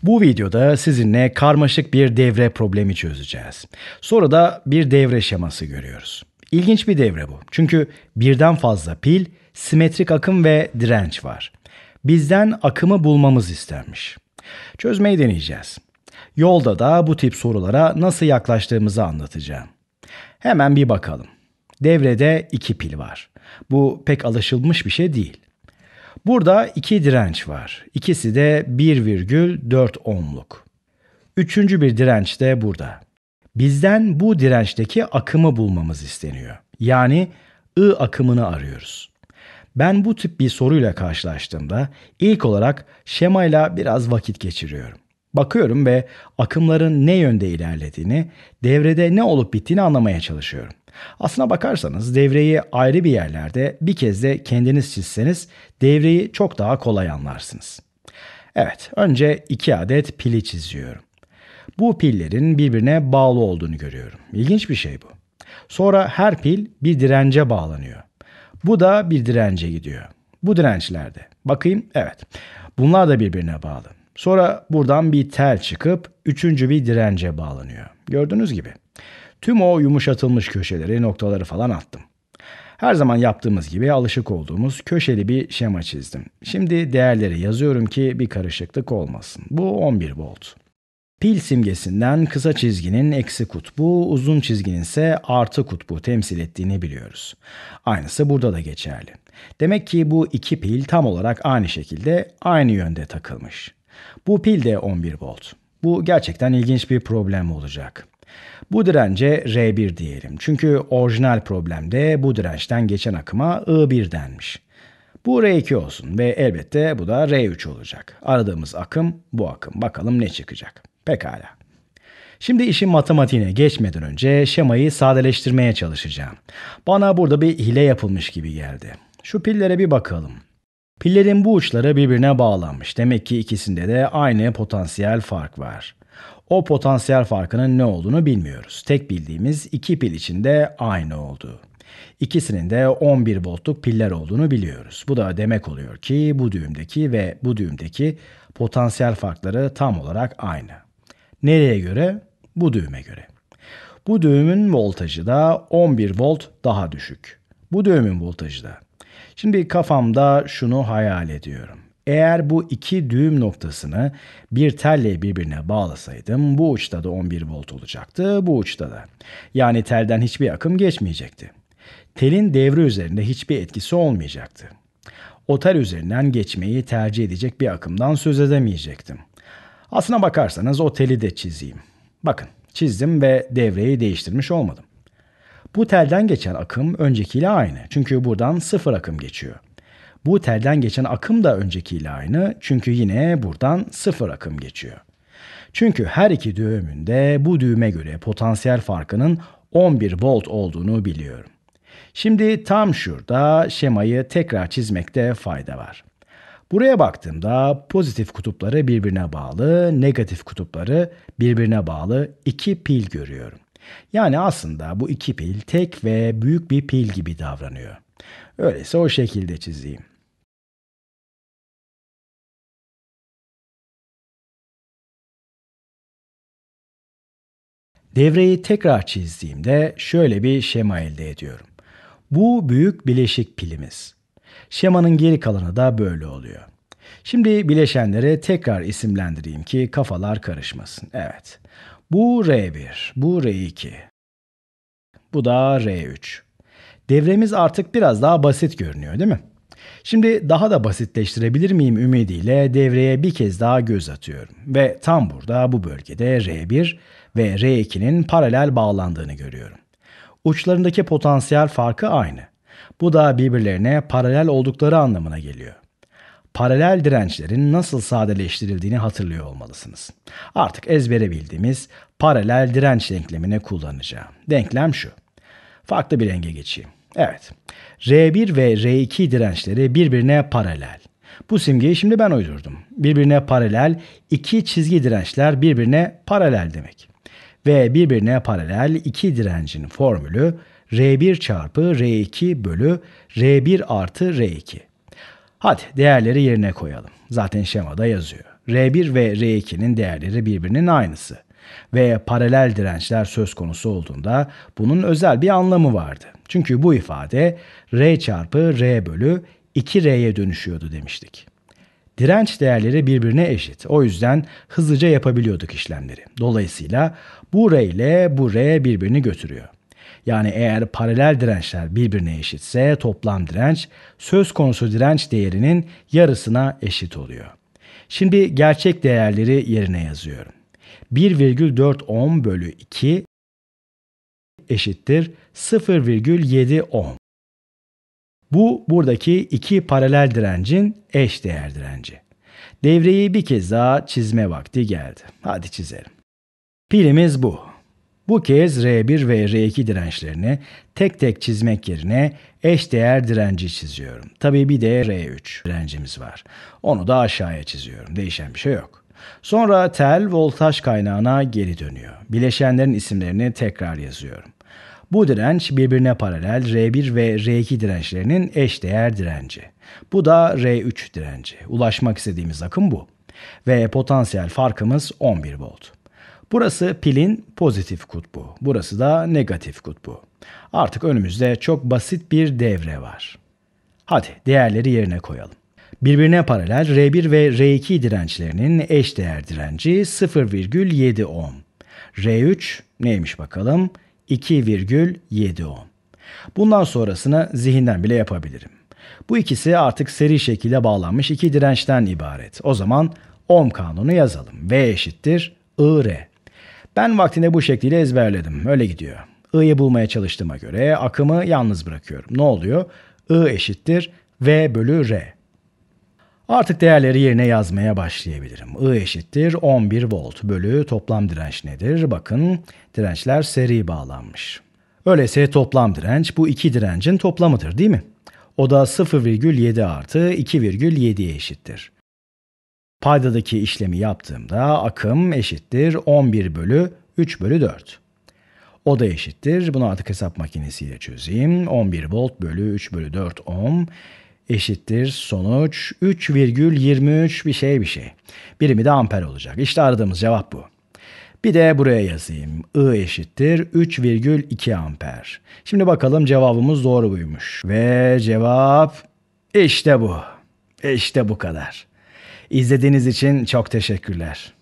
Bu videoda sizinle karmaşık bir devre problemi çözeceğiz. Sonra da bir devre şeması görüyoruz. İlginç bir devre bu. Çünkü birden fazla pil, simetrik akım ve direnç var. Bizden akımı bulmamız istenmiş. Çözmeyi deneyeceğiz. Yolda da bu tip sorulara nasıl yaklaştığımızı anlatacağım. Hemen bir bakalım. Devrede iki pil var. Bu pek alışılmış bir şey değil. Burada iki direnç var. İkisi de 1,4 ohmluk. Üçüncü bir direnç de burada. Bizden bu dirençteki akımı bulmamız isteniyor. Yani I akımını arıyoruz. Ben bu tip bir soruyla karşılaştığımda ilk olarak şemayla biraz vakit geçiriyorum. Bakıyorum ve akımların ne yönde ilerlediğini, devrede ne olup bittiğini anlamaya çalışıyorum. Aslına bakarsanız devreyi ayrı bir yerlerde bir kez de kendiniz çizseniz devreyi çok daha kolay anlarsınız. Evet, önce 2 adet pili çiziyorum. Bu pillerin birbirine bağlı olduğunu görüyorum. İlginç bir şey bu. Sonra her pil bir dirence bağlanıyor. Bu da bir dirence gidiyor. Bu dirençlerde. Bakayım, evet. Bunlar da birbirine bağlı. Sonra buradan bir tel çıkıp üçüncü bir dirence bağlanıyor. Gördüğünüz gibi. Tüm o yumuşatılmış köşeleri, noktaları falan attım. Her zaman yaptığımız gibi alışık olduğumuz köşeli bir şema çizdim. Şimdi değerleri yazıyorum ki bir karışıklık olmasın. Bu 11 volt. Pil simgesinden kısa çizginin eksi kutbu, uzun çizginin ise artı kutbu temsil ettiğini biliyoruz. Aynısı burada da geçerli. Demek ki bu iki pil tam olarak aynı şekilde aynı yönde takılmış. Bu pil de 11 volt. Bu gerçekten ilginç bir problem olacak. Bu dirence R1 diyelim. Çünkü orijinal problemde bu dirençten geçen akıma I1 denmiş. Bu R2 olsun ve elbette bu da R3 olacak. Aradığımız akım bu akım. Bakalım ne çıkacak. Pekala. Şimdi işin matematiğine geçmeden önce şemayı sadeleştirmeye çalışacağım. Bana burada bir hile yapılmış gibi geldi. Şu pillere bir bakalım. Pillerin bu uçları birbirine bağlanmış. Demek ki ikisinde de aynı potansiyel fark var. O potansiyel farkının ne olduğunu bilmiyoruz. Tek bildiğimiz iki pil içinde aynı olduğu. İkisinin de 11 voltluk piller olduğunu biliyoruz. Bu da demek oluyor ki bu düğümdeki ve bu düğümdeki potansiyel farkları tam olarak aynı. Nereye göre? Bu düğüme göre. Bu düğümün voltajı da 11 volt daha düşük. Bu düğümün voltajı da. Şimdi kafamda şunu hayal ediyorum. Eğer bu iki düğüm noktasını bir telle birbirine bağlasaydım bu uçta da 11 volt olacaktı, bu uçta da. Yani telden hiçbir akım geçmeyecekti. Telin devre üzerinde hiçbir etkisi olmayacaktı. O tel üzerinden geçmeyi tercih edecek bir akımdan söz edemeyecektim. Aslına bakarsanız o teli de çizeyim. Bakın çizdim ve devreyi değiştirmiş olmadım. Bu telden geçen akım öncekiyle aynı. Çünkü buradan sıfır akım geçiyor. Bu telden geçen akım da öncekiyle aynı. Çünkü yine buradan sıfır akım geçiyor. Çünkü her iki düğümün de bu düğüme göre potansiyel farkının 11 volt olduğunu biliyorum. Şimdi tam şurada şemayı tekrar çizmekte fayda var. Buraya baktığımda pozitif kutupları birbirine bağlı, negatif kutupları birbirine bağlı iki pil görüyorum. Yani aslında bu iki pil tek ve büyük bir pil gibi davranıyor. Öyleyse o şekilde çizeyim. Devreyi tekrar çizdiğimde şöyle bir şema elde ediyorum. Bu büyük bileşik pilimiz. Şemanın geri kalanı da böyle oluyor. Şimdi bileşenleri tekrar isimlendireyim ki kafalar karışmasın. Evet. Bu R1, bu R2, bu da R3. Devremiz artık biraz daha basit görünüyor, değil mi? Şimdi daha da basitleştirebilir miyim ümidiyle devreye bir kez daha göz atıyorum. Ve tam burada bu bölgede R1 ve R2'nin paralel bağlandığını görüyorum. Uçlarındaki potansiyel farkı aynı. Bu da birbirlerine paralel oldukları anlamına geliyor. Paralel dirençlerin nasıl sadeleştirildiğini hatırlıyor olmalısınız. Artık ezbere bildiğimiz paralel direnç denklemini kullanacağım. Denklem şu. Farklı bir renge geçeyim. Evet. R1 ve R2 dirençleri birbirine paralel. Bu simgeyi şimdi ben uydurdum. Birbirine paralel iki çizgi dirençler birbirine paralel demek. Ve birbirine paralel iki direncin formülü R1 çarpı R2 bölü R1 artı R2. Hadi değerleri yerine koyalım. Zaten şemada yazıyor. R1 ve R2'nin değerleri birbirinin aynısı. Ve paralel dirençler söz konusu olduğunda bunun özel bir anlamı vardı. Çünkü bu ifade R çarpı R bölü 2R'ye dönüşüyordu demiştik. Direnç değerleri birbirine eşit. O yüzden hızlıca yapabiliyorduk işlemleri. Dolayısıyla bu R ile bu R birbirini götürüyor. Yani eğer paralel dirençler birbirine eşitse toplam direnç söz konusu direnç değerinin yarısına eşit oluyor. Şimdi gerçek değerleri yerine yazıyorum. 1,4 ohm bölü 2 eşittir 0,7 ohm. Bu buradaki iki paralel direncin eşdeğer direnci. Devreyi bir kez daha çizme vakti geldi. Hadi çizelim. Pilimiz bu. Bu kez R1 ve R2 dirençlerini tek tek çizmek yerine eşdeğer direnci çiziyorum. Tabii bir de R3 direncimiz var. Onu da aşağıya çiziyorum. Değişen bir şey yok. Sonra tel voltaj kaynağına geri dönüyor. Bileşenlerin isimlerini tekrar yazıyorum. Bu direnç birbirine paralel R1 ve R2 dirençlerinin eşdeğer direnci. Bu da R3 direnci. Ulaşmak istediğimiz akım bu. Ve potansiyel farkımız 11 volt. Burası pilin pozitif kutbu. Burası da negatif kutbu. Artık önümüzde çok basit bir devre var. Hadi değerleri yerine koyalım. Birbirine paralel R1 ve R2 dirençlerinin eşdeğer direnci 0,7 ohm. R3 neymiş bakalım? 2,7 ohm. Bundan sonrasını zihinden bile yapabilirim. Bu ikisi artık seri şekilde bağlanmış iki dirençten ibaret. O zaman ohm kanunu yazalım. V eşittir IR. Ben vaktinde bu şekliyle ezberledim. Öyle gidiyor. I'yı bulmaya çalıştığıma göre akımı yalnız bırakıyorum. Ne oluyor? I eşittir V bölü R. Artık değerleri yerine yazmaya başlayabilirim. I eşittir 11 volt bölü toplam direnç nedir? Bakın dirençler seri bağlanmış. Öyleyse toplam direnç bu iki direncin toplamıdır değil mi? O da 0,7 artı 2,7'ye eşittir. Paydadaki işlemi yaptığımda akım eşittir 11 bölü 3 bölü 4. O da eşittir. Bunu artık hesap makinesiyle çözeyim. 11 volt bölü 3 bölü 4 ohm eşittir sonuç 3,23 bir şey. Birimi de amper olacak. İşte aradığımız cevap bu. Bir de buraya yazayım. I eşittir 3,2 amper. Şimdi bakalım cevabımız doğru muymuş. Ve cevap işte bu. İşte bu kadar. İzlediğiniz için çok teşekkürler.